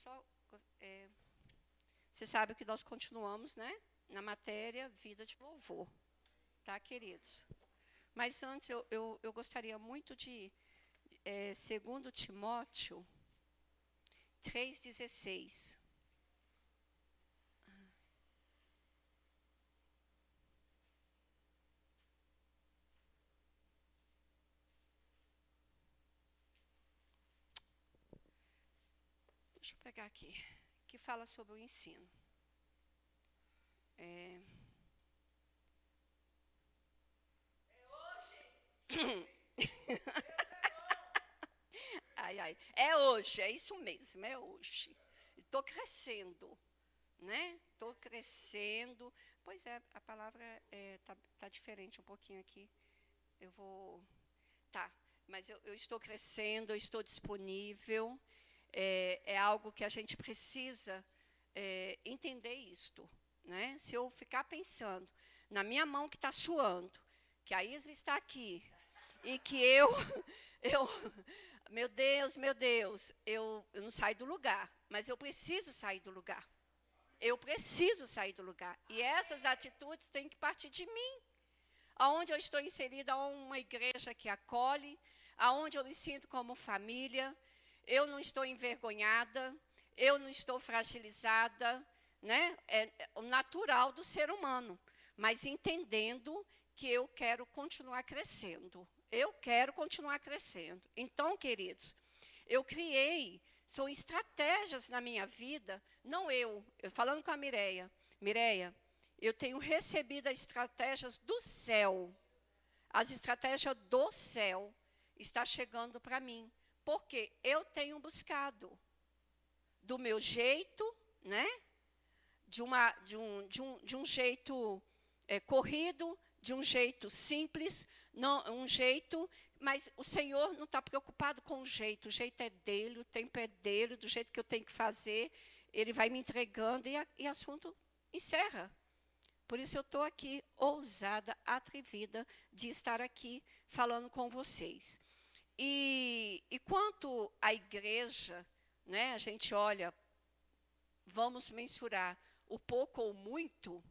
só... você sabe que nós continuamos, né, na matéria Vida de Louvor. Tá, queridos? Mas antes, eu gostaria muito de... 2 Timóteo 3,16. Deixa eu pegar aqui, que fala sobre o ensino. É hoje! Ai, ai. É hoje, é isso mesmo, é hoje. Estou crescendo, né? Estou crescendo. Pois é, a palavra tá diferente um pouquinho aqui. Eu vou... Tá, mas eu estou crescendo, eu estou disponível. É algo que a gente precisa entender isto, né? Se eu ficar pensando na minha mão que está suando, que a Isma está aqui, e que eu meu Deus, eu não saio do lugar, mas eu preciso sair do lugar. Eu preciso sair do lugar. E essas atitudes têm que partir de mim. Aonde eu estou inserida, uma igreja que acolhe, aonde eu me sinto como família, eu não estou envergonhada, eu não estou fragilizada, né? É o natural do ser humano, mas entendendo que eu quero continuar crescendo. Eu quero continuar crescendo. Então, queridos, eu criei, são estratégias na minha vida, não eu falando com a Mireia. Mireia, eu tenho recebido as estratégias do céu. As estratégias do céu estão chegando para mim. Porque eu tenho buscado do meu jeito, né? De um jeito corrido, de um jeito simples, não, um jeito, mas o Senhor não está preocupado com o jeito é dele, o tempo é dele, do jeito que eu tenho que fazer, ele vai me entregando e assunto encerra. Por isso eu estou aqui, ousada, atrevida, de estar aqui falando com vocês. E quanto à igreja, né, a gente olha, vamos mensurar o pouco ou muito,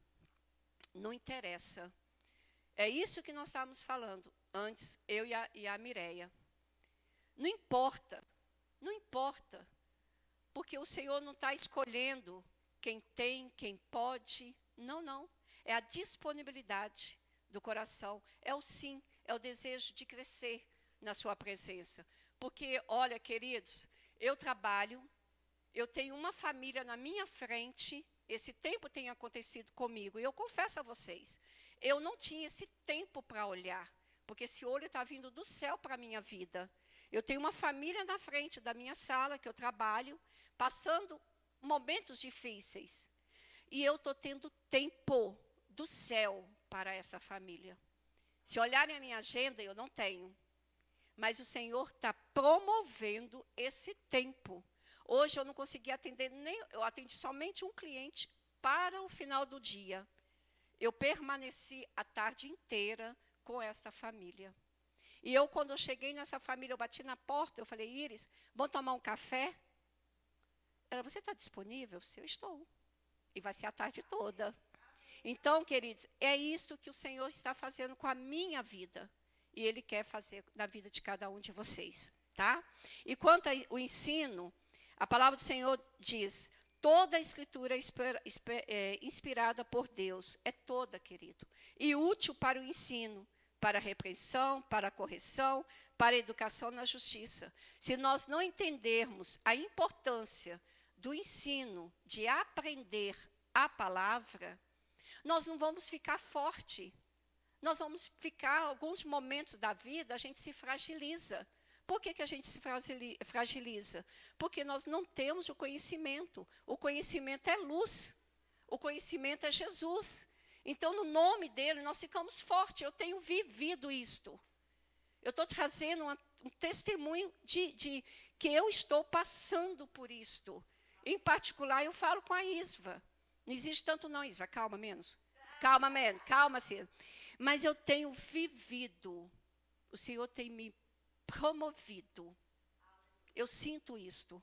não interessa. É isso que nós estávamos falando antes, eu e a Mireia. Não importa, não importa, porque o Senhor não está escolhendo quem tem, quem pode. Não, não. É a disponibilidade do coração, é o sim, é o desejo de crescer na sua presença. Porque, olha, queridos, eu trabalho, eu tenho uma família na minha frente, esse tempo tem acontecido comigo, e eu confesso a vocês, eu não tinha esse tempo para olhar, porque esse olho está vindo do céu para a minha vida. Eu tenho uma família na frente da minha sala, que eu trabalho, passando momentos difíceis. E eu estou tendo tempo do céu para essa família. Se olharem a minha agenda, eu não tenho. Mas o Senhor está promovendo esse tempo. Hoje eu não consegui atender nem... Eu atendi somente um cliente para o final do dia. Eu permaneci a tarde inteira com esta família. E eu, quando eu cheguei nessa família, eu bati na porta, eu falei, Iris, vamos tomar um café? Ela, você está disponível? Eu estou. E vai ser a tarde toda. Então, queridos, é isso que o Senhor está fazendo com a minha vida. E Ele quer fazer na vida de cada um de vocês. Tá? E quanto ao ensino, a palavra do Senhor diz, toda a Escritura é inspirada por Deus. É toda, querido. E útil para o ensino, para a repreensão, para a correção, para a educação na justiça. Se nós não entendermos a importância do ensino, de aprender a palavra, nós não vamos ficar forte. Nós vamos ficar, alguns momentos da vida, a gente se fragiliza. Por que a gente se fragiliza? Porque nós não temos o conhecimento. O conhecimento é luz. O conhecimento é Jesus. Então, no nome dele, nós ficamos fortes. Eu tenho vivido isto. Eu estou trazendo um testemunho de que eu estou passando por isto. Em particular, eu falo com a Isva. Não existe tanto não, Isva. Calma menos. Calma menos. Calma, Cida. Mas eu tenho vivido. O Senhor tem me promovido. Eu sinto isto.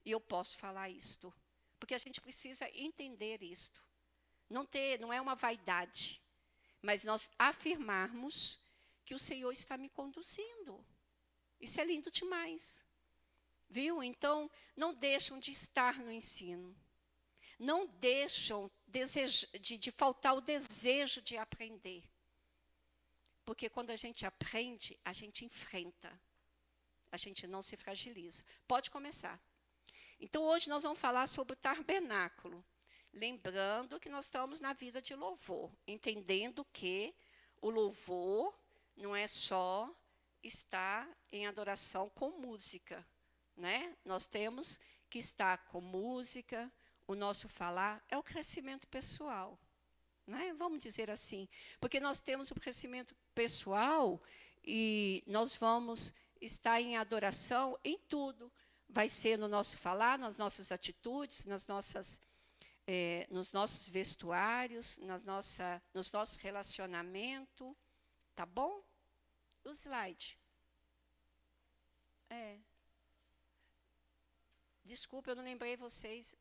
e eu posso falar isto. Porque a gente precisa entender isto. Não é uma vaidade, mas nós afirmarmos que o Senhor está me conduzindo. Isso é lindo demais. Viu? Então, não deixam de estar no ensino. Não deixam de faltar o desejo de aprender. Porque quando a gente aprende, a gente enfrenta. A gente não se fragiliza. Pode começar. Então, hoje nós vamos falar sobre o tabernáculo. Lembrando que nós estamos na vida de louvor. Entendendo que o louvor não é só estar em adoração com música, né? Nós temos que estar com música, o nosso falar é o crescimento pessoal, né? Vamos dizer assim, porque nós temos o crescimento pessoal e nós vamos estar em adoração em tudo. Vai ser no nosso falar, nas nossas atitudes, nos nossos vestuários, nos nossos relacionamentos, tá bom? O slide. Desculpa, eu não lembrei vocês,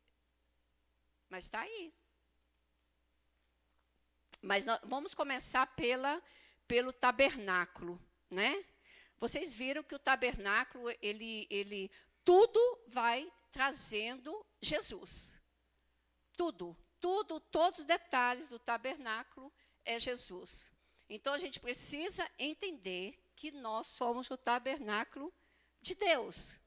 mas está aí. Mas vamos começar pelo tabernáculo, né? Vocês viram que o tabernáculo, ele tudo vai trazendo Jesus. Todos os detalhes do tabernáculo é Jesus. Então, a gente precisa entender que nós somos o tabernáculo de Deus.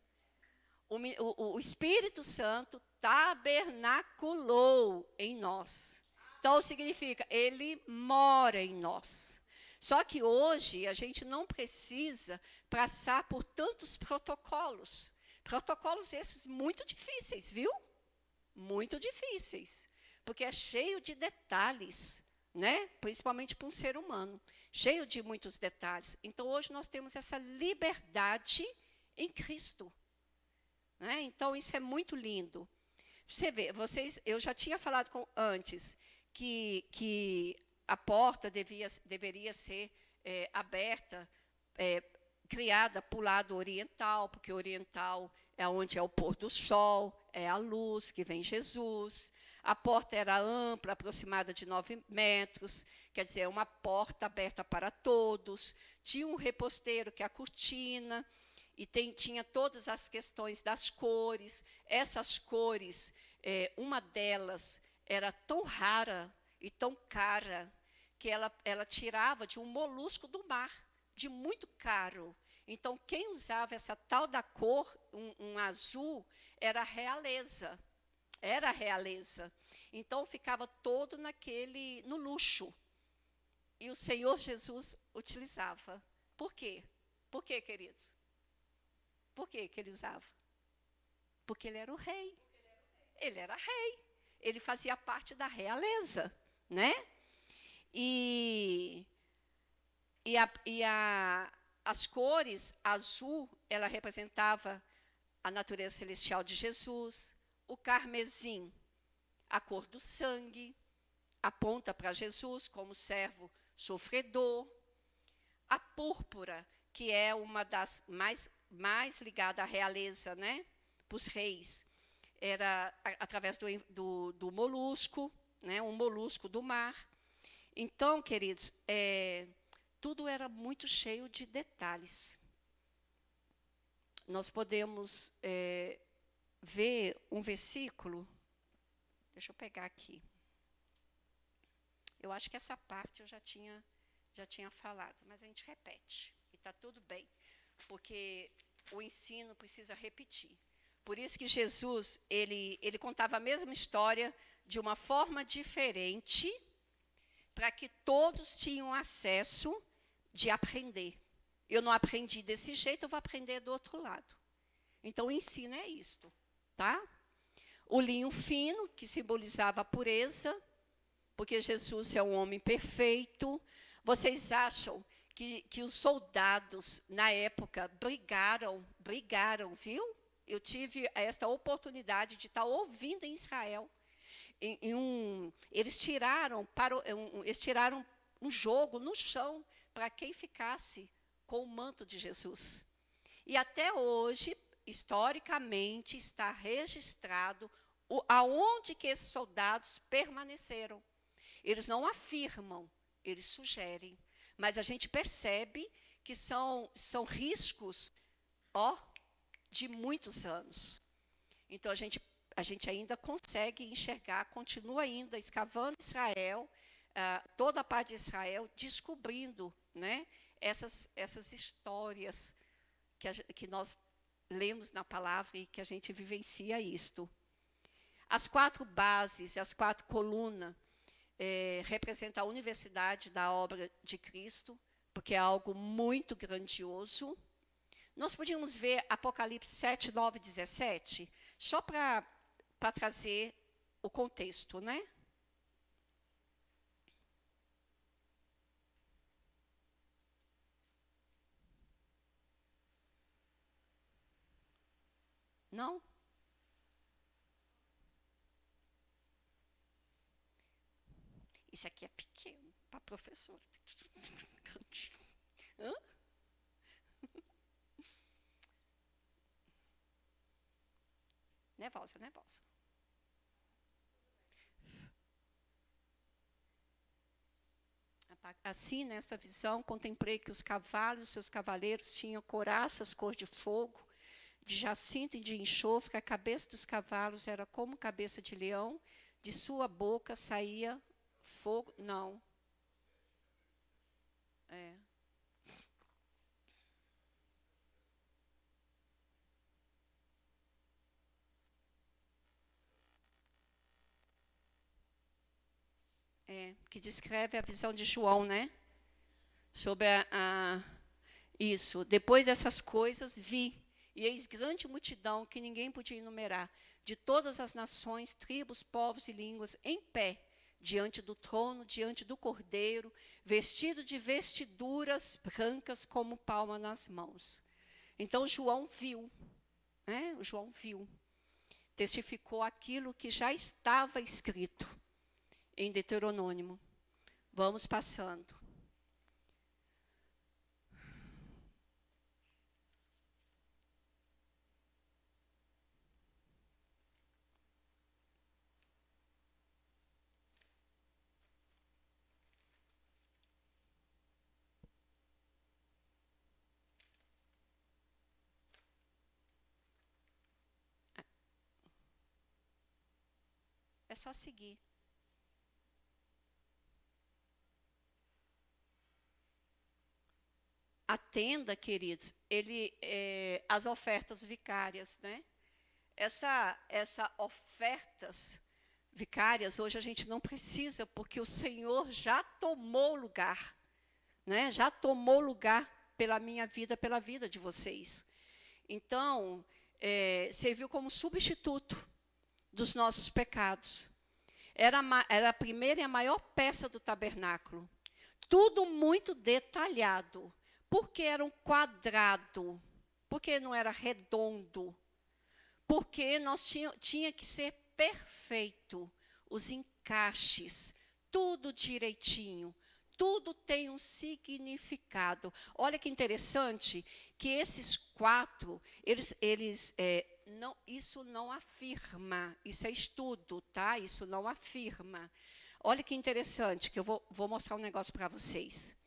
O Espírito Santo tabernaculou em nós. Então, significa, ele mora em nós. Só que hoje, a gente não precisa passar por tantos protocolos. Protocolos esses muito difíceis, viu? Muito difíceis. Porque é cheio de detalhes, né? Principalmente para um ser humano. Cheio de muitos detalhes. Então, hoje nós temos essa liberdade em Cristo. Né? Então, isso é muito lindo. Você vê, eu já tinha falado antes que a porta deveria ser aberta, criada para o lado oriental, porque o oriental é onde é o pôr do sol, é a luz que vem Jesus. A porta era ampla, aproximada de 9 metros, quer dizer, uma porta aberta para todos. Tinha um reposteiro, que é a cortina, e tinha todas as questões das cores. Essas cores, uma delas era tão rara e tão cara, que ela tirava de um molusco do mar, de muito caro. Então, quem usava essa tal da cor, um azul, era a realeza. Era a realeza. Então, ficava todo no luxo. E o Senhor Jesus utilizava. Por quê? Por quê, queridos? Por que ele usava? Porque ele era o rei. Ele era rei. Ele fazia parte da realeza, né? As cores, azul, ela representava a natureza celestial de Jesus. O carmesim, a cor do sangue, aponta para Jesus como servo sofredor. A púrpura, que é uma das mais ligada à realeza, né? Para os reis, era através do molusco, né? Um molusco do mar. Então, queridos, tudo era muito cheio de detalhes. Nós podemos ver um versículo. Deixa eu pegar aqui. Eu acho que essa parte eu já tinha falado, mas a gente repete. E está tudo bem, porque o ensino precisa repetir. Por isso que Jesus, ele contava a mesma história de uma forma diferente, para que todos tinham acesso de aprender. Eu não aprendi desse jeito, eu vou aprender do outro lado. Então, o ensino é isto, tá? O linho fino, que simbolizava a pureza, porque Jesus é um homem perfeito. Vocês acham que os soldados, na época, brigaram, viu? Eu tive esta oportunidade de estar ouvindo em Israel. Eles tiraram um jogo no chão para quem ficasse com o manto de Jesus. E até hoje, historicamente está registrado aonde que esses soldados permaneceram. Eles não afirmam, eles sugerem. Mas a gente percebe que são riscos, de muitos anos. Então, a gente ainda consegue enxergar, continua ainda escavando Israel, toda a parte de Israel, descobrindo, né, essas histórias que nós lemos na palavra e que a gente vivencia isto. As 4 bases, as 4 colunas, representam a universidade da obra de Cristo, porque é algo muito grandioso. Nós podíamos ver Apocalipse 7, 9, 17, só para trazer o contexto, né? Não? Isso aqui é pequeno para professor. Hã? Nervosa. Assim, nesta visão, contemplei que os cavalos e seus cavaleiros tinham couraças cor de fogo, de jacinto e de enxofre. A cabeça dos cavalos era como cabeça de leão, de sua boca saía fogo. Não. Que descreve a visão de João, né? Sobre isso. Depois dessas coisas, vi, e eis grande multidão que ninguém podia enumerar, de todas as nações, tribos, povos e línguas, em pé, diante do trono, diante do Cordeiro, vestido de vestiduras brancas como palma nas mãos. Então, João viu, né? João viu, testificou aquilo que já estava escrito em Deuteronômio. Vamos passando. É só seguir. A tenda, queridos, as ofertas vicárias, né? Essa ofertas vicárias, hoje a gente não precisa, porque o Senhor já tomou lugar, né? Já tomou lugar pela minha vida, pela vida de vocês. Então, serviu como substituto dos nossos pecados. Era a primeira e a maior peça do tabernáculo. Tudo muito detalhado. Por que era um quadrado? Por que não era redondo? Porque tinha que ser perfeito. Os encaixes, tudo direitinho. Tudo tem um significado. Olha que interessante que esses 4, isso não afirma, isso é estudo, tá? Isso não afirma. Olha que interessante, que eu vou mostrar um negócio para vocês.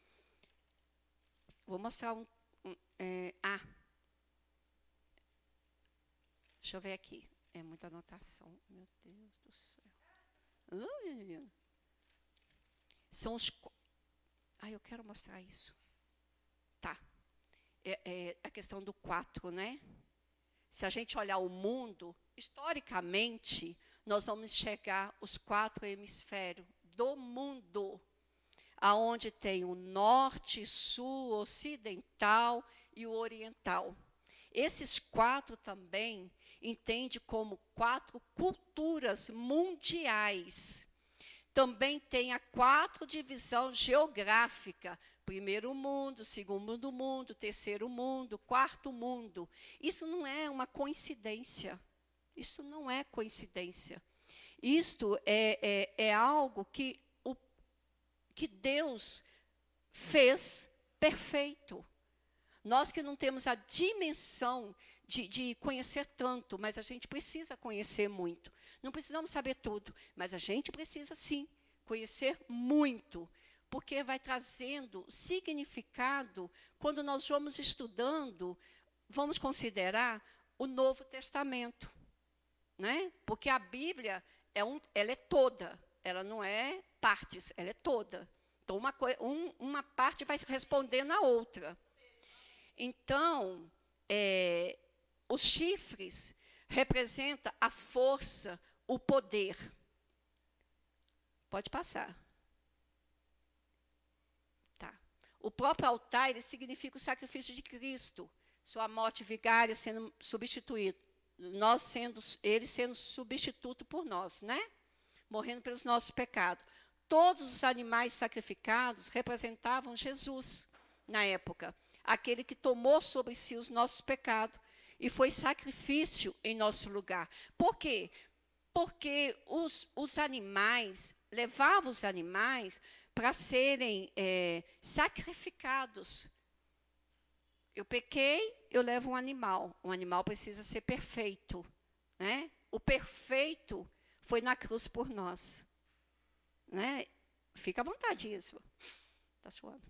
Vou mostrar deixa eu ver aqui. É muita anotação. Meu Deus do céu. São os... eu quero mostrar isso. Tá. A questão do 4, né? Se a gente olhar o mundo, historicamente, nós vamos chegar os 4 hemisférios do mundo, aonde tem o norte, sul, ocidental e o oriental. Esses 4 também entende como 4 culturas mundiais. Também tem a 4 divisão geográfica. Primeiro mundo, segundo mundo, terceiro mundo, quarto mundo. Isso não é uma coincidência. Isso não é coincidência. Isto é algo que Deus fez perfeito. Nós que não temos a dimensão de conhecer tanto, mas a gente precisa conhecer muito. Não precisamos saber tudo, mas a gente precisa, sim, conhecer muito, porque vai trazendo significado quando nós vamos estudando, vamos considerar o Novo Testamento, né? Porque a Bíblia, ela é toda, ela não é partes, ela é toda. Então, uma parte vai responder na outra. Então, os chifres representam a força, o poder. Pode passar. Tá. O próprio altar, ele significa o sacrifício de Cristo, sua morte vigária sendo substituído, ele sendo substituto por nós, né? Morrendo pelos nossos pecados. Todos os animais sacrificados representavam Jesus na época, aquele que tomou sobre si os nossos pecados e foi sacrifício em nosso lugar. Por quê? Porque os animais, levavam os animais para serem sacrificados. Eu pequei, eu levo um animal. Um animal precisa ser perfeito, né? O perfeito foi na cruz por nós, né? Fica à vontade isso. Está suando.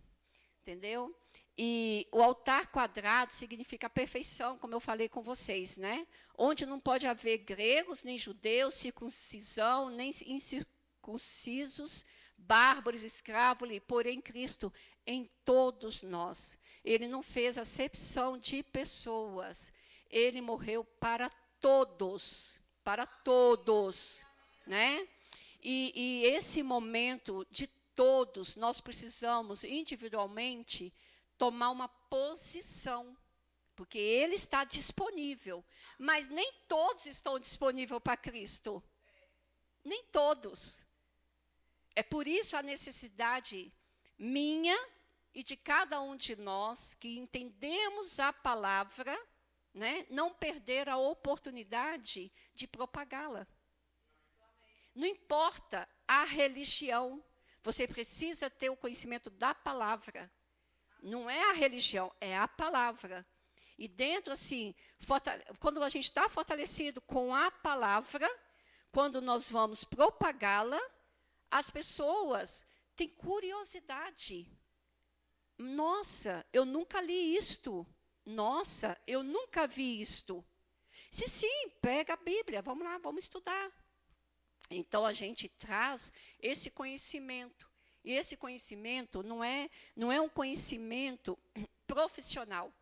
Entendeu? E o altar quadrado significa a perfeição, como eu falei com vocês, né? Onde não pode haver gregos, nem judeus, circuncisão, nem incircuncisos, bárbaros, escravos, porém Cristo em todos nós. Ele não fez acepção de pessoas. Ele morreu para todos, né? E esse momento de todos, nós precisamos individualmente tomar uma posição, porque ele está disponível, mas nem todos estão disponíveis para Cristo. Nem todos. É por isso a necessidade minha e de cada um de nós que entendemos a palavra, né, não perder a oportunidade de propagá-la. Não importa a religião, você precisa ter o conhecimento da palavra. Não é a religião, é a palavra. E dentro, assim, quando a gente está fortalecido com a palavra, quando nós vamos propagá-la, as pessoas têm curiosidade. Nossa, eu nunca li isto. Nossa, eu nunca vi isto. Sim, pega a Bíblia, vamos lá, vamos estudar. Então, a gente traz esse conhecimento. E esse conhecimento não é um conhecimento profissional.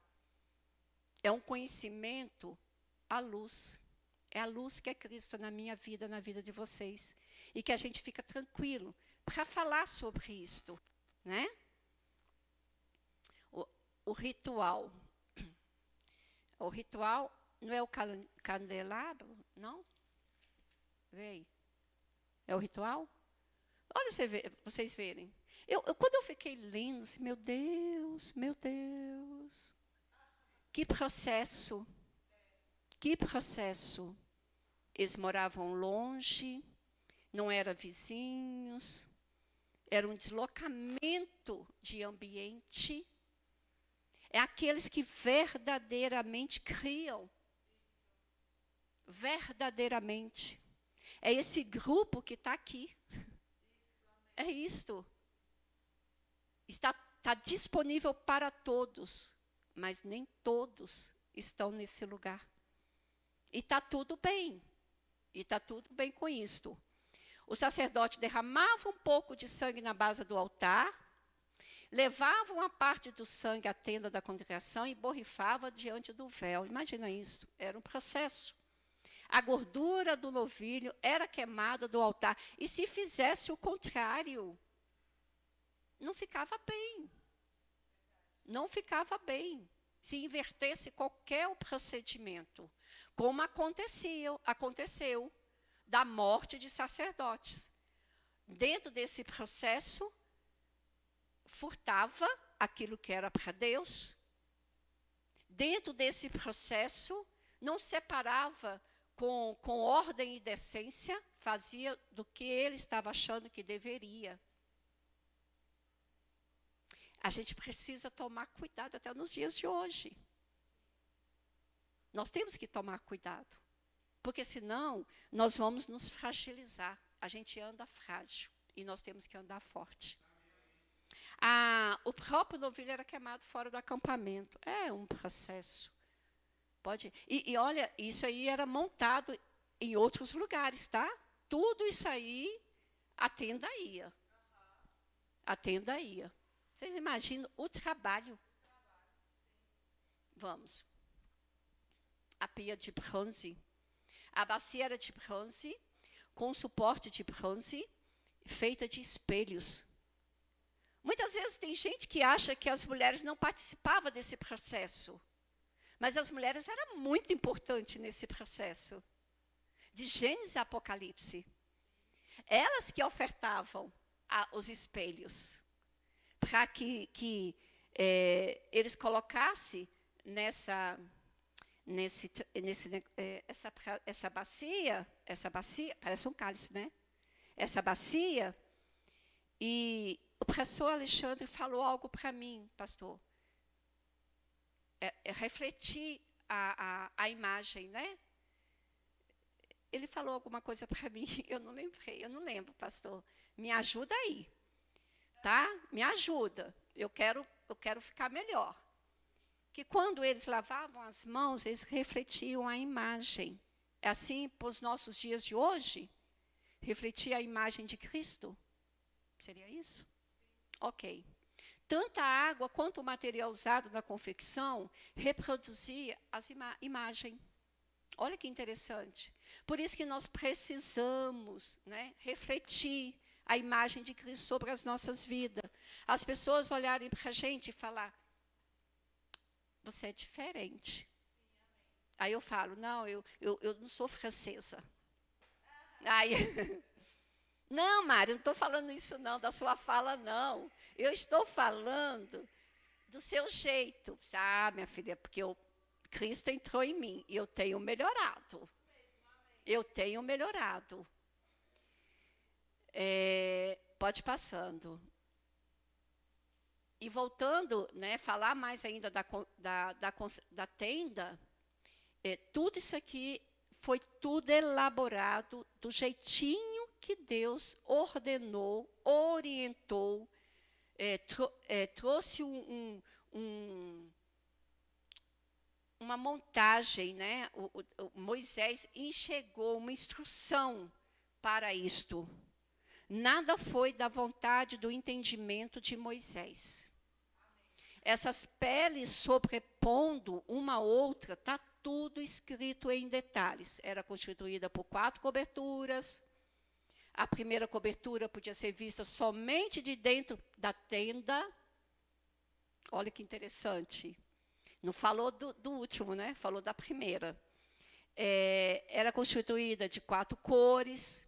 É um conhecimento à luz. É a luz que é Cristo na minha vida, na vida de vocês. E que a gente fica tranquilo para falar sobre isto, né? O ritual. O ritual não é o candelabro, não? Vem. É o ritual? Olha vocês verem. Quando eu fiquei lendo, assim, meu Deus, que processo, que processo. Eles moravam longe, não eram vizinhos, era um deslocamento de ambiente. É aqueles que verdadeiramente criam. Verdadeiramente. É esse grupo que está aqui. É isto. Está disponível para todos, mas nem todos estão nesse lugar. E está tudo bem. E está tudo bem com isto. O sacerdote derramava um pouco de sangue na base do altar, levava uma parte do sangue à tenda da congregação e borrifava diante do véu. Imagina isso, era um processo. A gordura do novilho era queimada do altar. E se fizesse o contrário, não ficava bem. Não ficava bem. Se invertesse qualquer procedimento. Como aconteceu da morte de sacerdotes. Dentro desse processo, furtava aquilo que era para Deus. Dentro desse processo, não separava com ordem e decência, fazia do que ele estava achando que deveria. A gente precisa tomar cuidado até nos dias de hoje. Nós temos que tomar cuidado, porque senão nós vamos nos fragilizar. A gente anda frágil e nós temos que andar forte. O próprio novilho era queimado fora do acampamento. É um processo. E olha, isso aí era montado em outros lugares, tá? Tudo isso aí, a tenda ia. A tenda ia. Vocês imaginam o trabalho? Vamos. A pia de bronze. A bacia era de bronze, com suporte de bronze, feita de espelhos. Muitas vezes tem gente que acha que as mulheres não participavam desse processo. Mas as mulheres eram muito importantes nesse processo. De Gênesis a Apocalipse. Elas que ofertavam os espelhos. Para que eles colocassem essa bacia, parece um cálice, né? Essa bacia, e o pastor Alexandre falou algo para mim, pastor. Refletir a imagem, né? Ele falou alguma coisa para mim, eu não lembro, pastor. Me ajuda aí, tá? Me ajuda. Eu quero ficar melhor. Que quando eles lavavam as mãos, eles refletiam a imagem. É assim para os nossos dias de hoje? Refletir a imagem de Cristo? Seria isso? Ok. Tanto a água quanto o material usado na confecção reproduzia a imagem. Olha que interessante. Por isso que nós precisamos, né, refletir a imagem de Cristo sobre as nossas vidas. As pessoas olharem para a gente e falar, você é diferente. Aí eu falo, não, eu não sou francesa. Aí, não, Mário, não estou falando isso não, da sua fala não. Eu estou falando do seu jeito. Ah, minha filha, porque Cristo entrou em mim e eu tenho melhorado. Eu tenho melhorado. Pode ir passando. E voltando, né, falar mais ainda da tenda, tudo isso aqui foi tudo elaborado do jeitinho que Deus ordenou, orientou, trouxe uma montagem, né? O Moisés enxergou uma instrução para isto. Nada foi da vontade do entendimento de Moisés. Essas peles sobrepondo uma a outra, está tudo escrito em detalhes. Era constituída por 4 coberturas. A primeira cobertura podia ser vista somente de dentro da tenda. Olha que interessante. Não falou do último, né? Falou da primeira. Era constituída de 4 cores,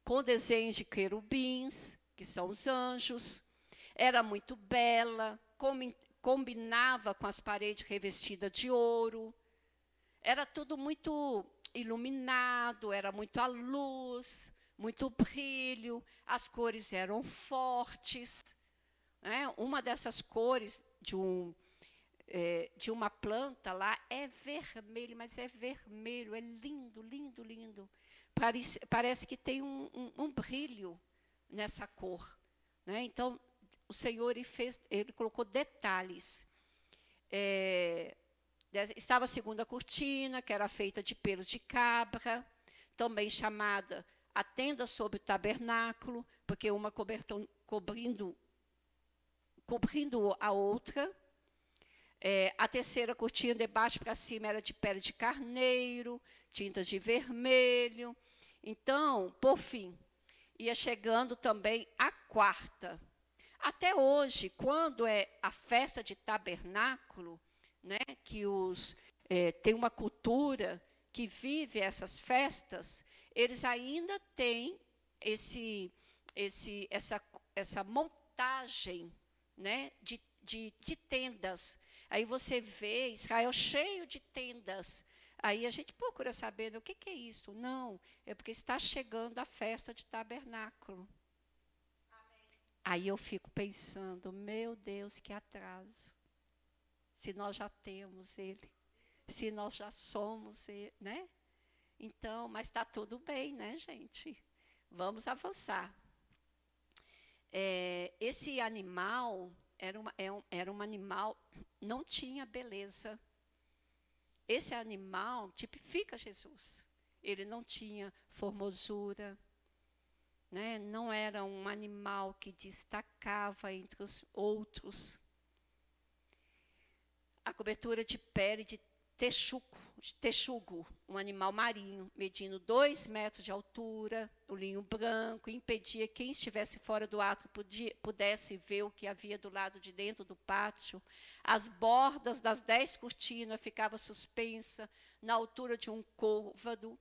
com desenhos de querubins, que são os anjos. Era muito bela, combinava com as paredes revestidas de ouro. Era tudo muito iluminado, era muita luz, muito brilho, as cores eram fortes. Né? Uma dessas cores de uma planta lá é vermelho, mas é vermelho, é lindo, lindo, lindo. Parece que tem um brilho nessa cor. Né? Então, o Senhor ele colocou detalhes. Estava a segunda cortina, que era feita de pelos de cabra, também chamada a tenda sobre o tabernáculo, porque uma cobrindo a outra. A terceira cortina, de baixo para cima, era de pele de carneiro, tintas de vermelho. Então, por fim, ia chegando também a quarta. Até hoje, quando é a festa de tabernáculo, né, que tem uma cultura que vive essas festas, eles ainda têm essa montagem, né, de tendas. Aí você vê Israel cheio de tendas. Aí a gente procura saber o que é isso. Não, é porque está chegando a festa de tabernáculo. Amém. Aí eu fico pensando, meu Deus, que atraso. Se nós já temos ele. se nós já somos, né? Então, mas está tudo bem, né, gente? Vamos avançar. Esse animal era um animal, não tinha beleza. Esse animal tipifica Jesus. Ele não tinha formosura, né? Não era um animal que destacava entre os outros. A cobertura de pele de texugo, um animal marinho, medindo 2 metros de altura, o linho branco, impedia que quem estivesse fora do átrio pudesse ver o que havia do lado de dentro do pátio. As bordas das 10 cortinas ficavam suspensas na altura de um côvado.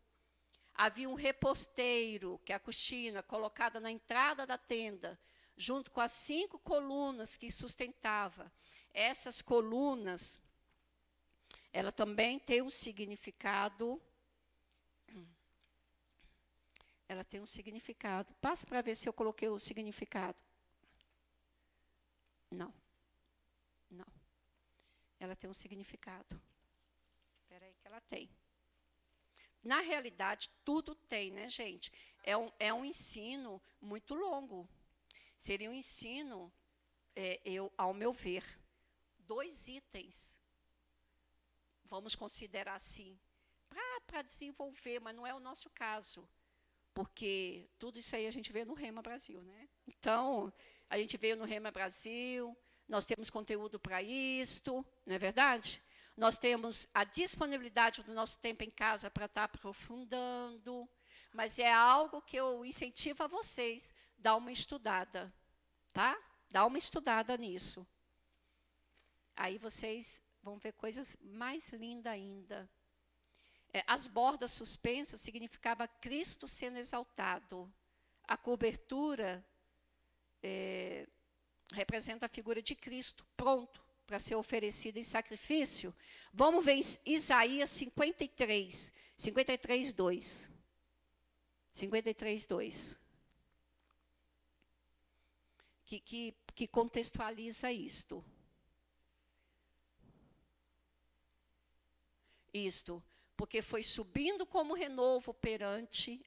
Havia um reposteiro, que é a cortina, colocada na entrada da tenda, junto com as 5 colunas que sustentava. Essas colunas, ela também tem um significado. Ela tem um significado. Passa para ver se eu coloquei o significado. Não. Não. Ela tem um significado. Espera aí que ela tem. Na realidade, tudo tem, né, gente? É um ensino muito longo. Seria um ensino, ao meu ver, 2 itens, vamos considerar assim, para desenvolver, mas não é o nosso caso, porque tudo isso aí a gente vê no Rema Brasil, né? Então, a gente veio no Rema Brasil, nós temos conteúdo para isto, não é verdade? Nós temos a disponibilidade do nosso tempo em casa para estar aprofundando, mas é algo que eu incentivo a vocês, dar uma estudada, tá? Dá uma estudada nisso. Aí vocês vão ver coisas mais lindas ainda. As bordas suspensas significava Cristo sendo exaltado. A cobertura representa a figura de Cristo, pronto para ser oferecido em sacrifício. Vamos ver Isaías 53, 2. 53, 2. Que contextualiza isto. Porque foi subindo como renovo perante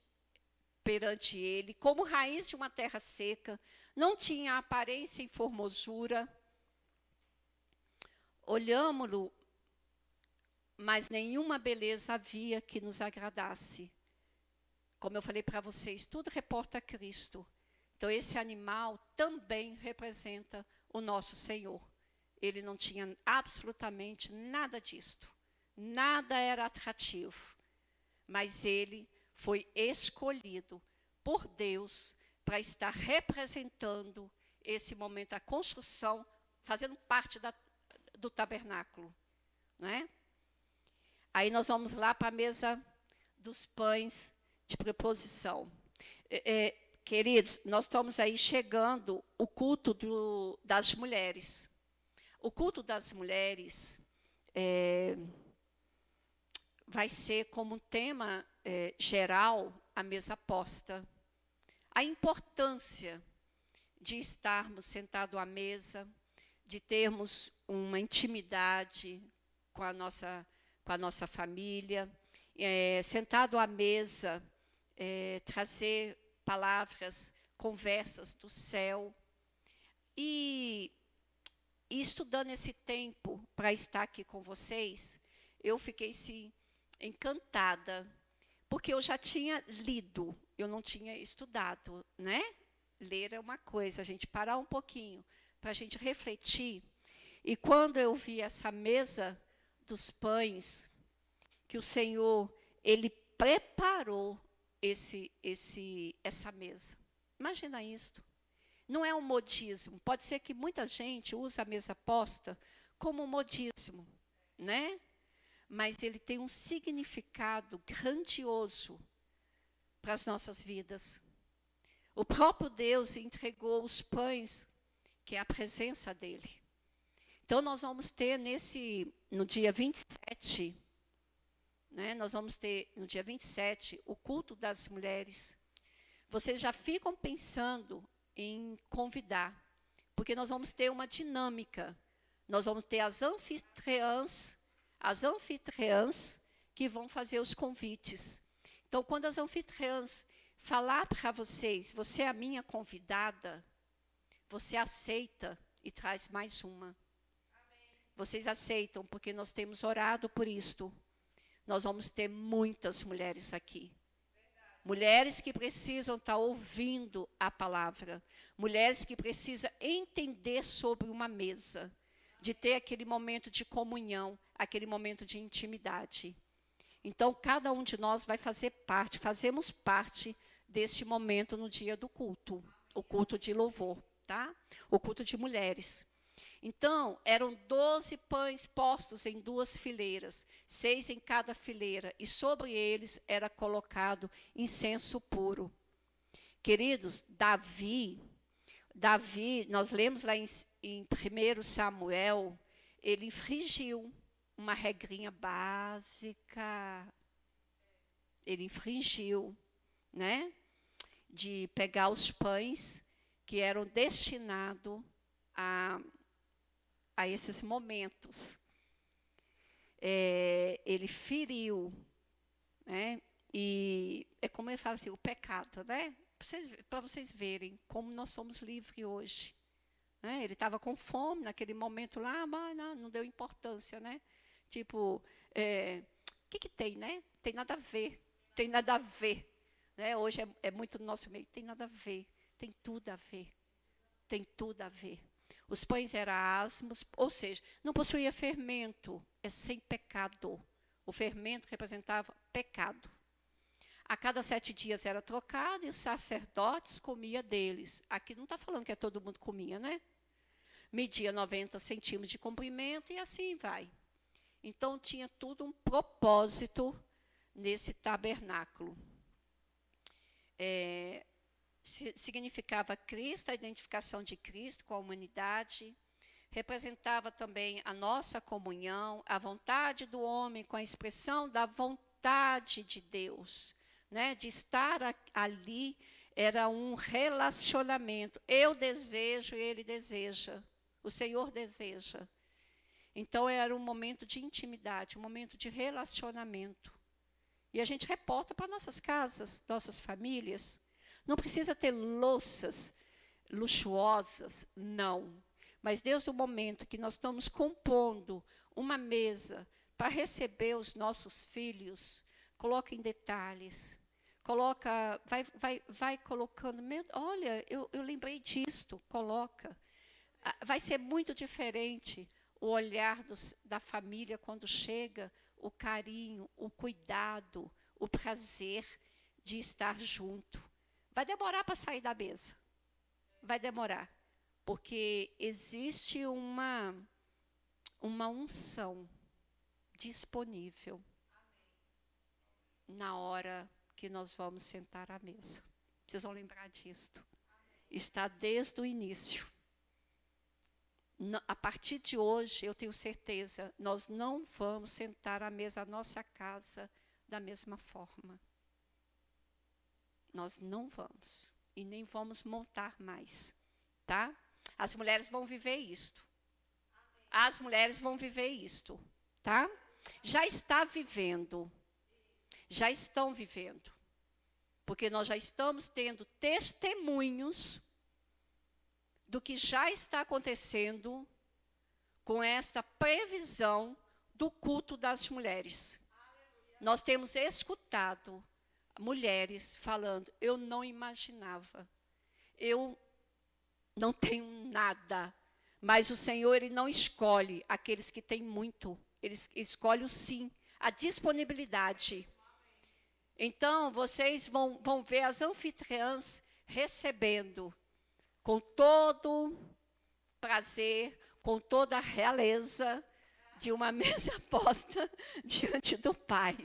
ele, como raiz de uma terra seca, não tinha aparência e formosura. Olhámo-lo, mas nenhuma beleza havia que nos agradasse. Como eu falei para vocês, tudo reporta a Cristo. Então, esse animal também representa o nosso Senhor. Ele não tinha absolutamente nada disto. Nada era atrativo. Mas ele foi escolhido por Deus para estar representando esse momento, a construção, fazendo parte do tabernáculo. Não é? Aí nós vamos lá para a mesa dos pães de preposição. Queridos, nós estamos aí chegando o culto das mulheres. O culto das mulheres vai ser como tema geral a mesa posta. A importância de estarmos sentados à mesa, de termos uma intimidade com a nossa família, sentado à mesa, trazer palavras, conversas do céu. E estudando esse tempo para estar aqui com vocês, eu fiquei, sim, encantada, porque eu já tinha lido, eu não tinha estudado, né? Ler é uma coisa, a gente parar um pouquinho, para a gente refletir. E quando eu vi essa mesa dos pães, que o Senhor, Ele preparou essa mesa. Imagina isto. Não é um modismo. Pode ser que muita gente use a mesa posta como um modismo, né? Mas ele tem um significado grandioso para as nossas vidas. O próprio Deus entregou os pães, que é a presença dele. Então, nós vamos ter no dia 27, né, nós vamos ter no dia 27 o culto das mulheres. Vocês já ficam pensando em convidar, porque nós vamos ter uma dinâmica. Nós vamos ter as anfitriãs, as anfitriãs que vão fazer os convites. Então, quando as anfitriãs falar para vocês, você é a minha convidada, você aceita e traz mais uma. Vocês aceitam, porque nós temos orado por isto. Nós vamos ter muitas mulheres aqui. Mulheres que precisam estar ouvindo a palavra. Mulheres que precisam entender sobre uma mesa. De ter aquele momento de comunhão, aquele momento de intimidade. Então, cada um de nós vai fazer parte, fazemos parte deste momento no dia do culto. O culto de louvor, tá? O culto de mulheres. Então, eram 12 pães postos em 2 fileiras, 6 em cada fileira, e sobre eles era colocado incenso puro. Queridos, Davi, nós lemos lá em 1 Samuel, ele infringiu uma regrinha básica. Ele infringiu, né? De pegar os pães que eram destinados a esses momentos. Ele feriu, né? E é como ele fala assim, o pecado, né? Para vocês verem como nós somos livres hoje. Né? Ele estava com fome naquele momento lá, mas não deu importância, né? Tipo, o que tem, né? Tem nada a ver, tem nada a ver. Né? Hoje é muito no nosso meio, tem nada a ver, tem tudo a ver. Tem tudo a ver. Os pães eram asmos, ou seja, não possuía fermento, é sem pecado. O fermento representava pecado. A cada 7 dias era trocado e os sacerdotes comiam deles. Aqui não está falando que todo mundo comia, né? Media 90 centímetros de comprimento e assim vai. Então, tinha tudo um propósito nesse tabernáculo. Significava Cristo, a identificação de Cristo com a humanidade. Representava também a nossa comunhão, a vontade do homem com a expressão da vontade de Deus. Né, de estar ali, era um relacionamento. Eu desejo, ele deseja. O Senhor deseja. Então, era um momento de intimidade, um momento de relacionamento. E a gente reporta para nossas casas, nossas famílias. Não precisa ter louças luxuosas, não. Mas desde o momento que nós estamos compondo uma mesa para receber os nossos filhos, coloca em detalhes, vai colocando, olha, eu lembrei disto, coloca. Vai ser muito diferente o olhar da família quando chega, o carinho, o cuidado, o prazer de estar junto. Vai demorar para sair da mesa, vai demorar, porque existe uma unção disponível na hora que nós vamos sentar à mesa. Vocês vão lembrar disto. Está desde o início. A partir de hoje, eu tenho certeza, nós não vamos sentar à mesa da nossa casa da mesma forma. Nós não vamos. E nem vamos montar mais. Tá? As mulheres vão viver isto. As mulheres vão viver isto. Tá? Já está vivendo. Já estão vivendo. Porque nós já estamos tendo testemunhos do que já está acontecendo com esta previsão do culto das mulheres. Nós temos escutado mulheres falando, eu não imaginava, eu não tenho nada, mas o Senhor, Ele não escolhe aqueles que têm muito, Ele escolhe o sim, a disponibilidade. Então, vocês vão ver as anfitriãs recebendo com todo prazer, com toda a realeza de uma mesa posta diante do Pai.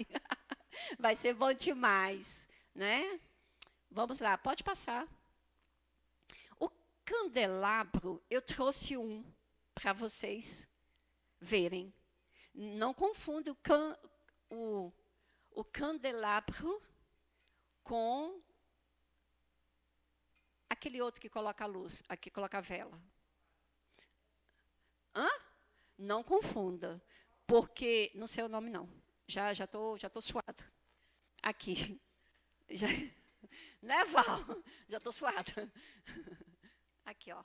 Vai ser bom demais, né? Vamos lá, pode passar. O candelabro, eu trouxe um para vocês verem. Não confunda o candelabro com aquele outro que coloca a luz, aqui coloca a vela. Não confunda. Porque, não sei o nome não, já tô suada. Aqui, já, né, Val? Já tô suada. Aqui, ó.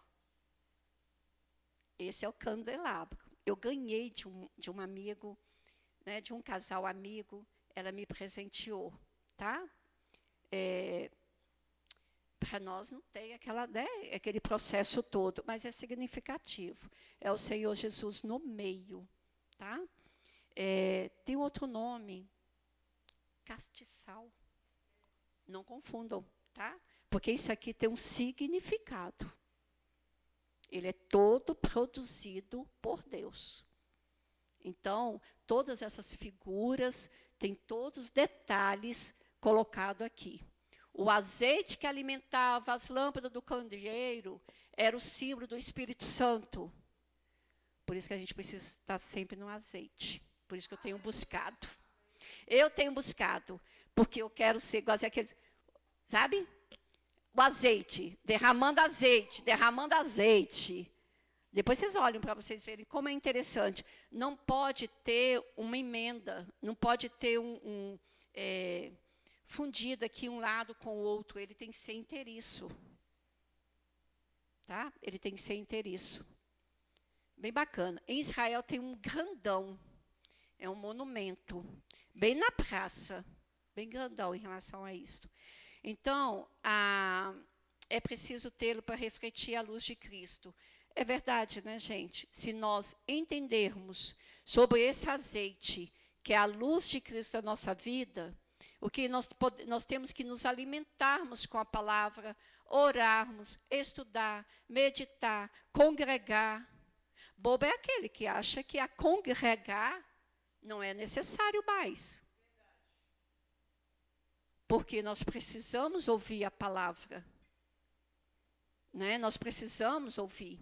Esse é o candelabro. Eu ganhei de um amigo, né, de um casal amigo, ela me presenteou, tá? Para nós não tem né, aquele processo todo, mas é significativo. É o Senhor Jesus no meio, tá? Tem outro nome, castiçal. Não confundam, tá? Porque isso aqui tem um significado. Ele é todo produzido por Deus. Então, todas essas figuras têm todos os detalhes colocados aqui. O azeite que alimentava as lâmpadas do candeeiro era o símbolo do Espírito Santo. Por isso que a gente precisa estar sempre no azeite. Por isso que eu tenho buscado. Eu tenho buscado, porque eu quero ser igual aqueles, sabe? O azeite, derramando azeite, derramando azeite. Depois vocês olham para vocês verem como é interessante. Não pode ter uma emenda, não pode ter fundido aqui um lado com o outro. Ele tem que ser inteiriço. Tá? Ele tem que ser inteiriço. Bem bacana. Em Israel tem um grandão. É um monumento. Bem na praça. Bem grandão em relação a isso. Então, é preciso tê-lo para refletir a luz de Cristo. É verdade, né, gente? Se nós entendermos sobre esse azeite, que é a luz de Cristo da nossa vida, o que nós temos que nos alimentarmos com a palavra, orarmos, estudar, meditar, congregar. Bobo é aquele que acha que a congregar não é necessário mais. Porque nós precisamos ouvir a palavra. Né? Nós precisamos ouvir.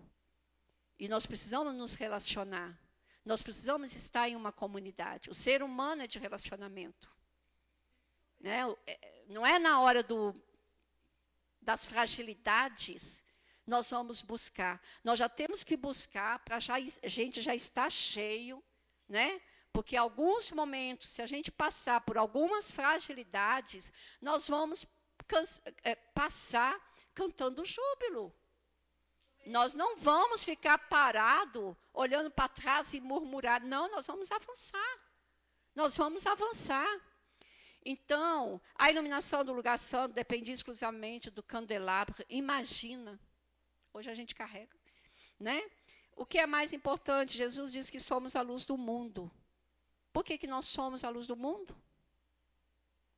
E nós precisamos nos relacionar. Nós precisamos estar em uma comunidade. O ser humano é de relacionamento. Né? Não é na hora das fragilidades, nós vamos buscar. Nós já temos que buscar para a gente já estar cheio, né? Porque em alguns momentos, se a gente passar por algumas fragilidades, nós vamos passar cantando júbilo. Nós não vamos ficar parados, olhando para trás e murmurar. Não, nós vamos avançar. Nós vamos avançar. Então, a iluminação do lugar santo depende exclusivamente do candelabro. Imagina. Hoje a gente carrega. Né? O que é mais importante? Jesus diz que somos a luz do mundo. Por que nós somos a luz do mundo?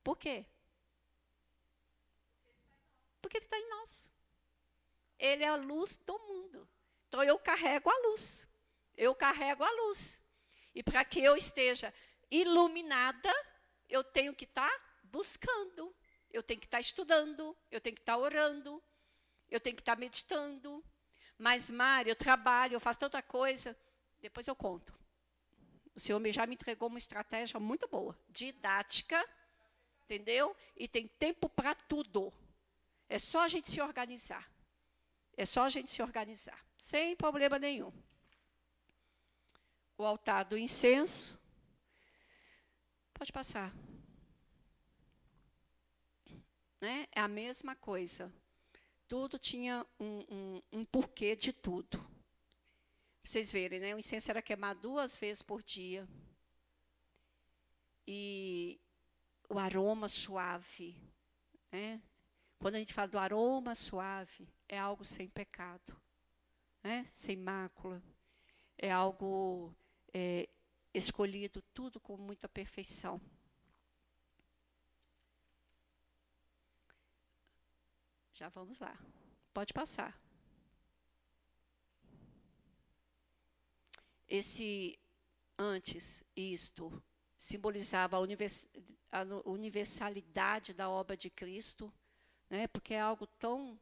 Por quê? Porque ele está em nós. Ele é a luz do mundo. Então, eu carrego a luz. Eu carrego a luz. E para que eu esteja iluminada, eu tenho que estar buscando. Eu tenho que estar estudando. Eu tenho que estar orando. Eu tenho que estar meditando. Mas, Mari, eu trabalho, eu faço tanta coisa. Depois eu conto. O Senhor já me entregou uma estratégia muito boa. Didática. Entendeu? E tem tempo para tudo. É só a gente se organizar. É só a gente se organizar, sem problema nenhum. O altar do incenso. Pode passar. Né? É a mesma coisa. Tudo tinha um porquê de tudo. Pra vocês verem, né? O incenso era queimado 2 vezes por dia. E o aroma suave, né? Quando a gente fala do aroma suave, é algo sem pecado, né? Sem mácula. É algo escolhido tudo com muita perfeição. Já vamos lá. Pode passar. Isto simbolizava a universalidade da obra de Cristo, né? Porque é algo tão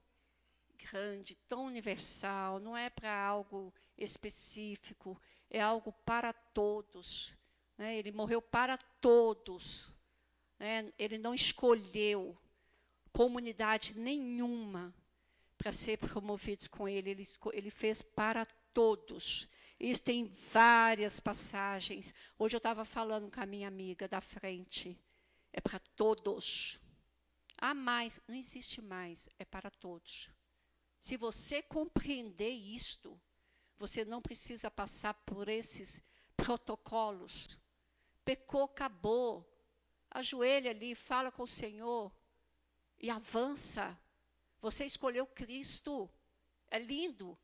grande, tão universal, não é para algo específico, é algo para todos. Né? Ele morreu para todos. Né? Ele não escolheu comunidade nenhuma para ser promovidos com ele. Ele fez para todos. Isso tem várias passagens. Hoje eu estava falando com a minha amiga da frente. É para todos. Há mais, não existe mais, é para todos. Se você compreender isto, você não precisa passar por esses protocolos. Pecou, acabou. Ajoelha ali, fala com o Senhor e avança. Você escolheu Cristo. É lindo.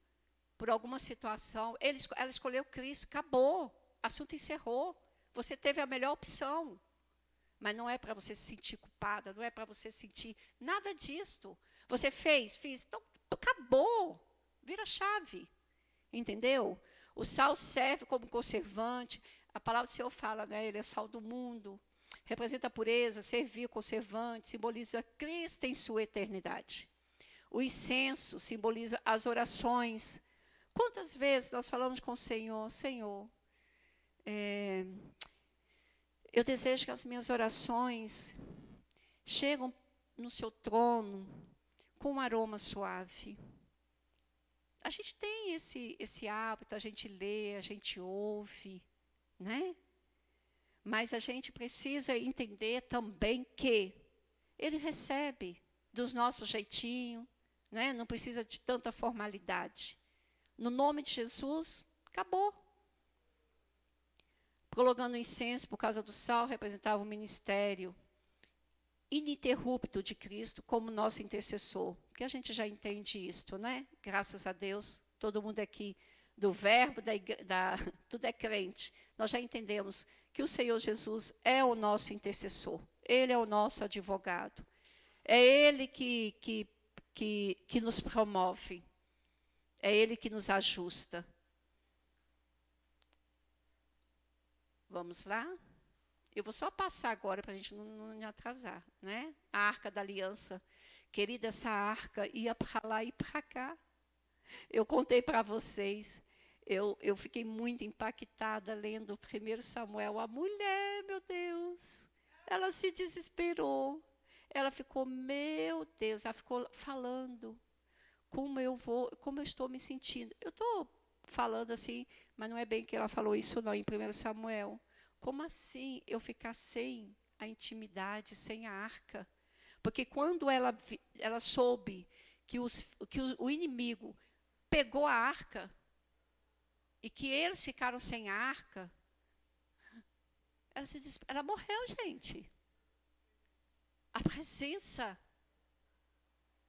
Por alguma situação, ela escolheu Cristo, acabou. Assunto encerrou. Você teve a melhor opção. Mas não é para você se sentir culpada, não é para você sentir nada disto. Você fiz, então acabou. Vira chave. Entendeu? O sal serve como conservante. A palavra do Senhor fala, né? Ele é sal do mundo. Representa a pureza, servir, conservante, simboliza Cristo em sua eternidade. O incenso simboliza as orações. Quantas vezes nós falamos com o Senhor, Senhor, eu desejo que as minhas orações cheguem no seu trono com um aroma suave. A gente tem esse hábito, a gente lê, a gente ouve, né? Mas a gente precisa entender também que Ele recebe dos nossos jeitinhos, né? Não precisa de tanta formalidade. No nome de Jesus, acabou. Prolongando o incenso por causa do sal, representava o ministério ininterrupto de Cristo como nosso intercessor. Porque a gente já entende isto, né? Graças a Deus, todo mundo aqui do verbo, tudo é crente. Nós já entendemos que o Senhor Jesus é o nosso intercessor. Ele é o nosso advogado. É Ele que nos promove. É Ele que nos ajusta. Vamos lá? Eu vou só passar agora para a gente não atrasar, né? A Arca da Aliança. Querida, essa arca ia para lá e para cá. Eu contei para vocês. Eu fiquei muito impactada lendo o 1 Samuel. A mulher, meu Deus, ela se desesperou. Ela ficou, meu Deus, ela ficou falando como eu estou me sentindo. Eu estou falando assim, mas não é bem que ela falou isso não, em 1 Samuel. Como assim eu ficar sem a intimidade, sem a arca? Porque quando ela soube que o inimigo pegou a arca e que eles ficaram sem a arca, ela morreu, gente. A presença.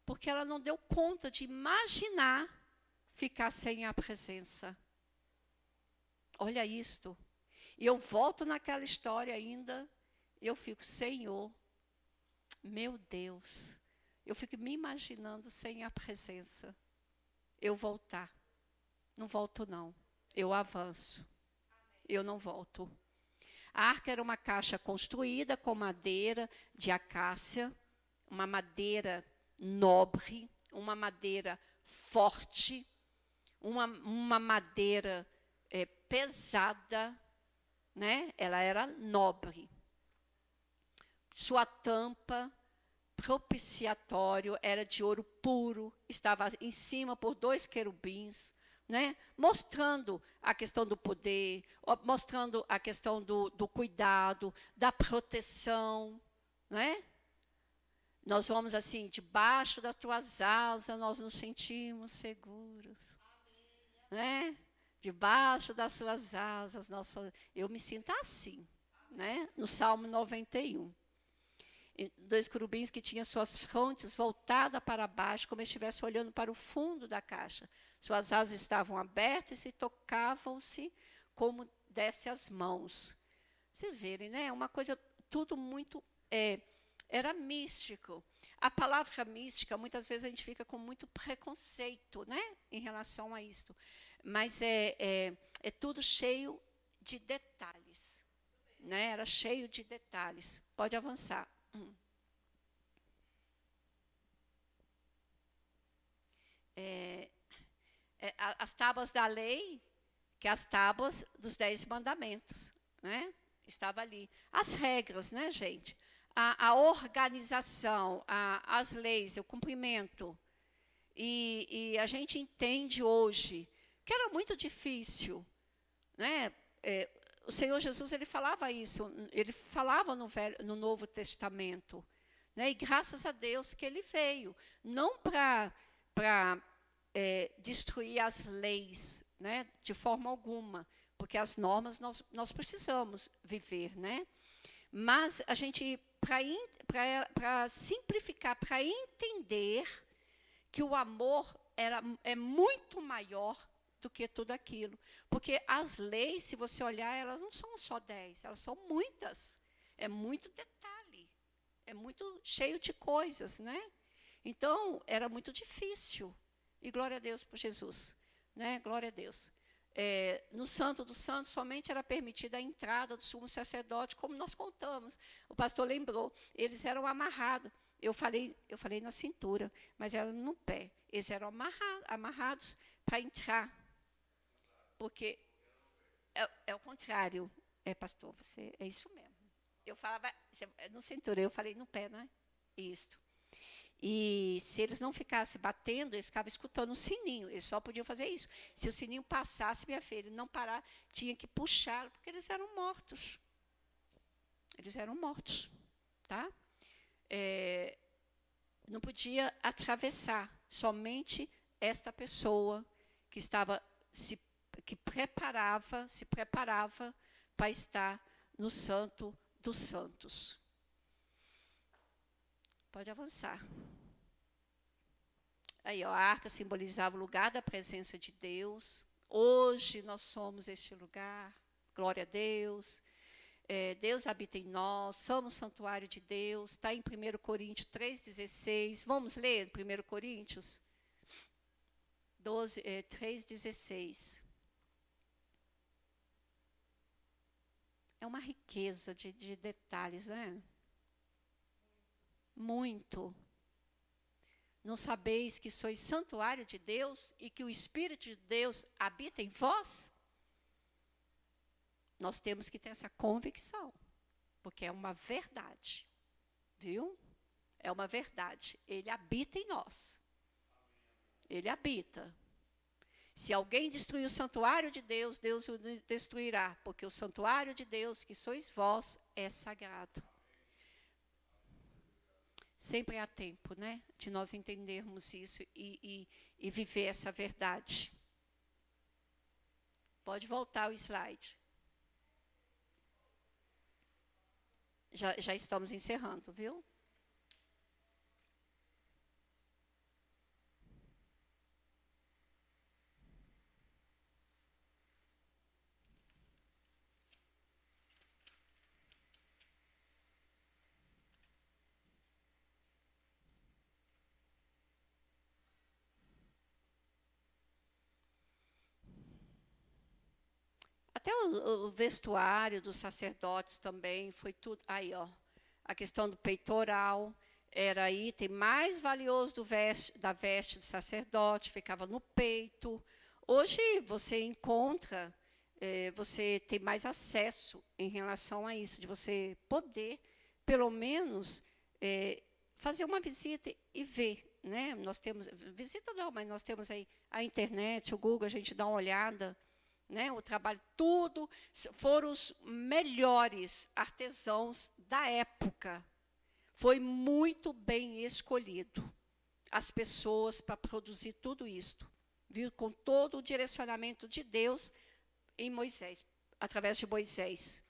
Porque ela não deu conta de imaginar ficar sem a presença. Olha isto. E eu volto naquela história ainda, e eu fico, Senhor, meu Deus, eu fico me imaginando sem a presença. Eu voltar. Não volto não. Eu avanço. Eu não volto. A arca era uma caixa construída com madeira de acácia, uma madeira nobre, uma madeira forte, uma madeira pesada, né? Ela era nobre. Sua tampa propiciatório era de ouro puro, estava em cima por 2 querubins, né? Mostrando a questão do poder, mostrando a questão do cuidado, da proteção, né? Nós vamos assim, debaixo das tuas asas, nós nos sentimos seguros. Né? Debaixo das suas asas, eu me sinto assim, né? No Salmo 91. 2 querubins que tinham suas frontes voltadas para baixo, como se estivesse olhando para o fundo da caixa. Suas asas estavam abertas e tocavam-se como desse as mãos. Vocês verem, né? Uma coisa, tudo muito... era místico. A palavra mística, muitas vezes a gente fica com muito preconceito, né, em relação a isto. Mas é tudo cheio de detalhes. Né? Era cheio de detalhes. Pode avançar. As tábuas da lei, que é as tábuas dos 10 mandamentos, né? Estava ali. As regras, né, gente? A organização, as leis, o cumprimento. E a gente entende hoje que era muito difícil né? O Senhor Jesus, ele falava isso, ele falava no Novo Testamento, né? E graças a Deus que ele veio, não para destruir as leis, né? De forma alguma, porque as normas nós precisamos viver, né? Mas a gente, para simplificar, para entender que o amor é muito maior do que tudo aquilo. Porque as leis, se você olhar, elas não são só 10, elas são muitas. É muito detalhe, é muito cheio de coisas, né? Então, era muito difícil. E glória a Deus por Jesus, né? Glória a Deus. No Santo dos Santos, somente era permitida a entrada do sumo sacerdote, como nós contamos. O pastor lembrou, eles eram amarrados. Eu falei na cintura, mas era no pé. Eles eram amarrados para entrar. Porque é o contrário. Pastor, é isso mesmo. Eu falava no cintura, eu falei no pé, né? Isto. E se eles não ficassem batendo, eles ficavam escutando o sininho. Eles só podiam fazer isso. Se o sininho passasse, minha filha, não parar, tinha que puxar, porque eles eram mortos. Eles eram mortos, tá? Não podia atravessar. Somente esta pessoa que estava se preparava para estar no Santo dos Santos. Pode avançar. Aí, ó, a arca simbolizava o lugar da presença de Deus. Hoje nós somos este lugar. Glória a Deus. Deus habita em nós, somos santuário de Deus. Está em 1 Coríntios 3,16. Vamos ler 1 Coríntios 3,16. É uma riqueza de detalhes, né? Muito. Não sabeis que sois santuário de Deus e que o Espírito de Deus habita em vós? Nós temos que ter essa convicção, porque é uma verdade, viu? É uma verdade. Ele habita em nós. Ele habita. Se alguém destruir o santuário de Deus, Deus o destruirá, porque o santuário de Deus, que sois vós, é sagrado. Sempre há tempo, né, de nós entendermos isso e viver essa verdade. Pode voltar o slide. Já estamos encerrando, viu? Até o vestuário dos sacerdotes também foi tudo. Aí, ó, a questão do peitoral era item mais valioso da veste do sacerdote, ficava no peito. Hoje você encontra, você tem mais acesso em relação a isso, de você poder, pelo menos, fazer uma visita e ver. Né? Nós temos, visita não, mas nós temos aí a internet, o Google, a gente dá uma olhada. Né, o trabalho, tudo, foram os melhores artesãos da época. Foi muito bem escolhido as pessoas para produzir tudo isto, viu? Com todo o direcionamento de Deus em Moisés, através de Moisés.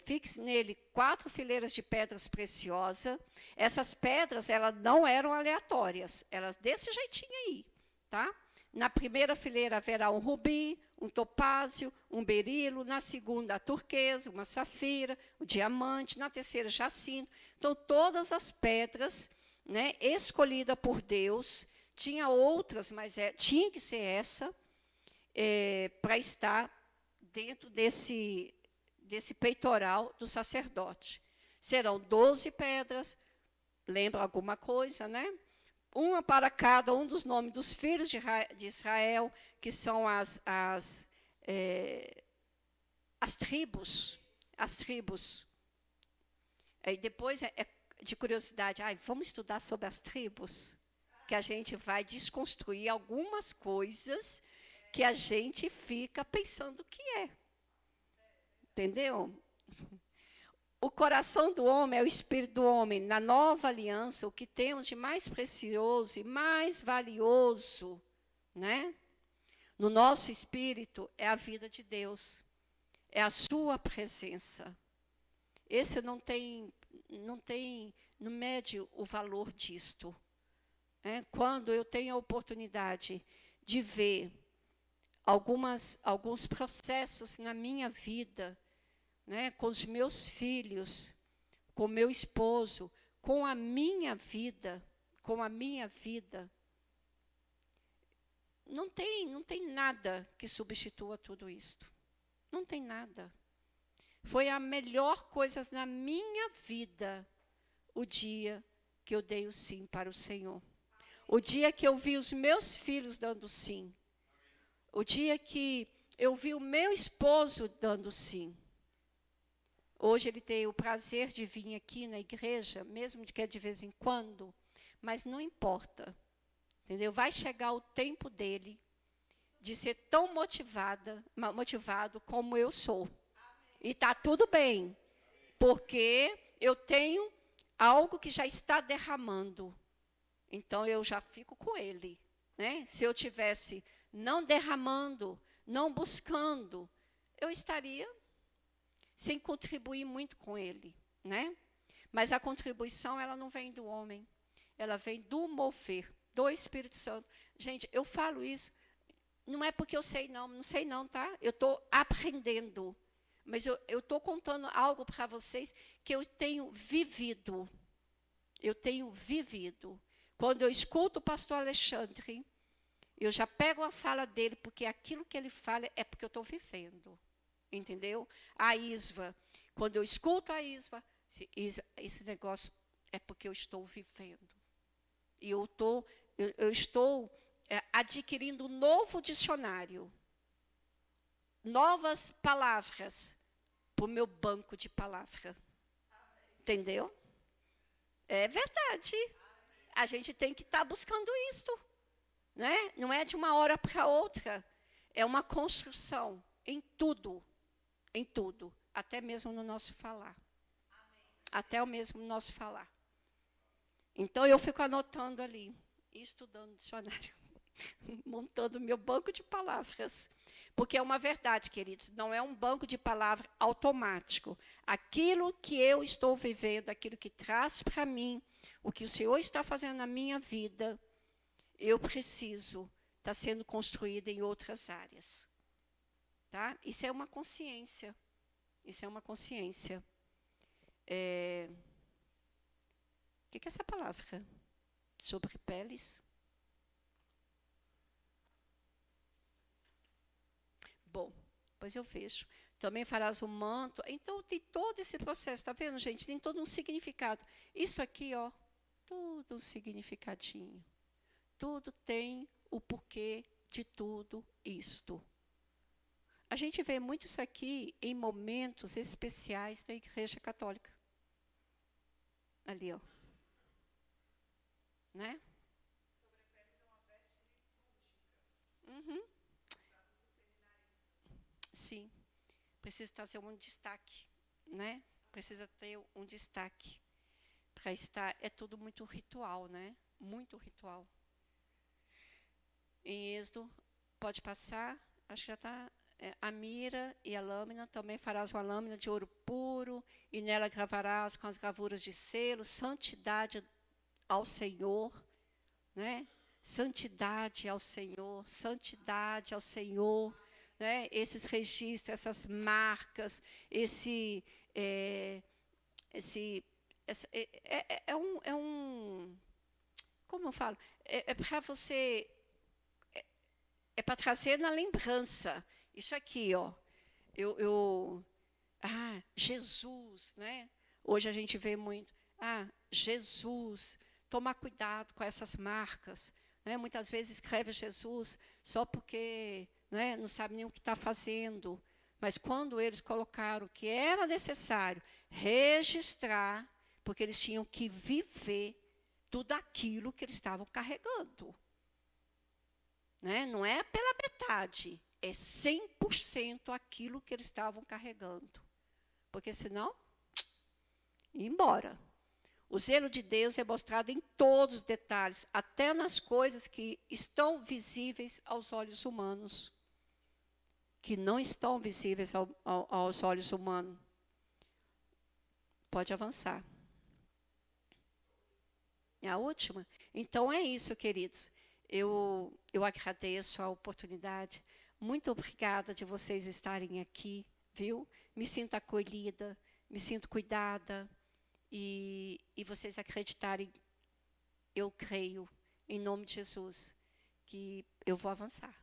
Fixe nele 4 fileiras de pedras preciosas. Essas pedras, elas não eram aleatórias, elas desse jeitinho aí, tá? Na primeira fileira haverá um rubi, um topázio, um berilo. Na segunda, a turquesa, uma safira, o diamante. Na terceira, jacinto. Então, todas as pedras, né, escolhidas por Deus. Tinha outras, mas tinha que ser essa, para estar dentro desse peitoral do sacerdote. Serão 12 pedras. Lembra alguma coisa, né? Uma para cada um dos nomes dos filhos de Israel, que são as tribos. As tribos. E depois, de curiosidade, vamos estudar sobre as tribos? Que a gente vai desconstruir algumas coisas que a gente fica pensando que é. Entendeu? O coração do homem é o espírito do homem. Na nova aliança, o que temos de mais precioso e mais valioso, né? No nosso espírito é a vida de Deus. É a sua presença. Esse não mede o valor disto. Quando eu tenho a oportunidade de ver alguns processos na minha vida, né, com os meus filhos, com meu esposo, com a minha vida, não tem nada que substitua tudo isto. Não tem nada. Foi a melhor coisa na minha vida o dia que eu dei o sim para o Senhor. O dia que eu vi os meus filhos dando sim. O dia que eu vi o meu esposo dando sim. Hoje ele tem o prazer de vir aqui na igreja, mesmo que é de vez em quando, mas não importa, entendeu? Vai chegar o tempo dele de ser tão motivado como eu sou. E está tudo bem, porque eu tenho algo que já está derramando. Então eu já fico com ele, né? Se eu tivesse não derramando, não buscando, eu estaria sem contribuir muito com ele, né? Mas a contribuição, ela não vem do homem, ela vem do mover, do Espírito Santo. Gente, eu falo isso, não é porque eu não sei não, tá? Eu estou aprendendo, mas eu estou contando algo para vocês que eu tenho vivido. Quando eu escuto o pastor Alexandre, eu já pego a fala dele, porque aquilo que ele fala é porque eu estou vivendo. Entendeu? A Isva, quando eu escuto a Isva, esse negócio é porque eu estou vivendo. E eu estou adquirindo um novo dicionário, novas palavras para o meu banco de palavra. Entendeu? É verdade. A gente tem que estar buscando isto, né? Não é de uma hora para outra. É uma construção em tudo. Em tudo, até mesmo no nosso falar. Até mesmo no nosso falar. Então, eu fico anotando ali, estudando o dicionário, montando meu banco de palavras. Porque é uma verdade, queridos, não é um banco de palavras automático. Aquilo que eu estou vivendo, aquilo que traz para mim, o que o Senhor está fazendo na minha vida, eu preciso estar sendo construído em outras áreas. Tá? Isso é uma consciência. O que é essa palavra? Sobre peles? Bom, pois eu vejo. Também farás o manto. Então, tem todo esse processo. Está vendo, gente? Tem todo um significado. Isso aqui, ó, tudo um significadinho. Tudo tem o porquê de tudo isto. A gente vê muito isso aqui em momentos especiais da Igreja Católica. Ali, ó. Né? Uhum. Sim. Precisa trazer um destaque, né? Precisa ter um destaque. Para estar, é tudo muito ritual, né? Muito ritual. Em Êxodo, pode passar, acho que já está... a mira e a lâmina, também farás uma lâmina de ouro puro, e nela gravarás com as gravuras de selo, santidade ao Senhor, né? Santidade ao Senhor, né? Esses registros, essas marcas, como eu falo? É para você... É para trazer na lembrança. Isso aqui, ó. Jesus, né? Hoje a gente vê muito. Jesus. Tomar cuidado com essas marcas. Né? Muitas vezes escreve Jesus só porque, né, não sabe nem o que está fazendo. Mas quando eles colocaram que era necessário registrar, porque eles tinham que viver tudo aquilo que eles estavam carregando. né? Não é pela metade, é 100% aquilo que eles estavam carregando. Porque senão, ia embora. O zelo de Deus é mostrado em todos os detalhes, até nas coisas que estão visíveis aos olhos humanos, que não estão visíveis aos olhos humanos. Pode avançar. É a última? Então é isso, queridos. Eu agradeço a oportunidade. Muito obrigada de vocês estarem aqui, viu? Me sinto acolhida, me sinto cuidada. E vocês acreditarem, eu creio, em nome de Jesus, que eu vou avançar.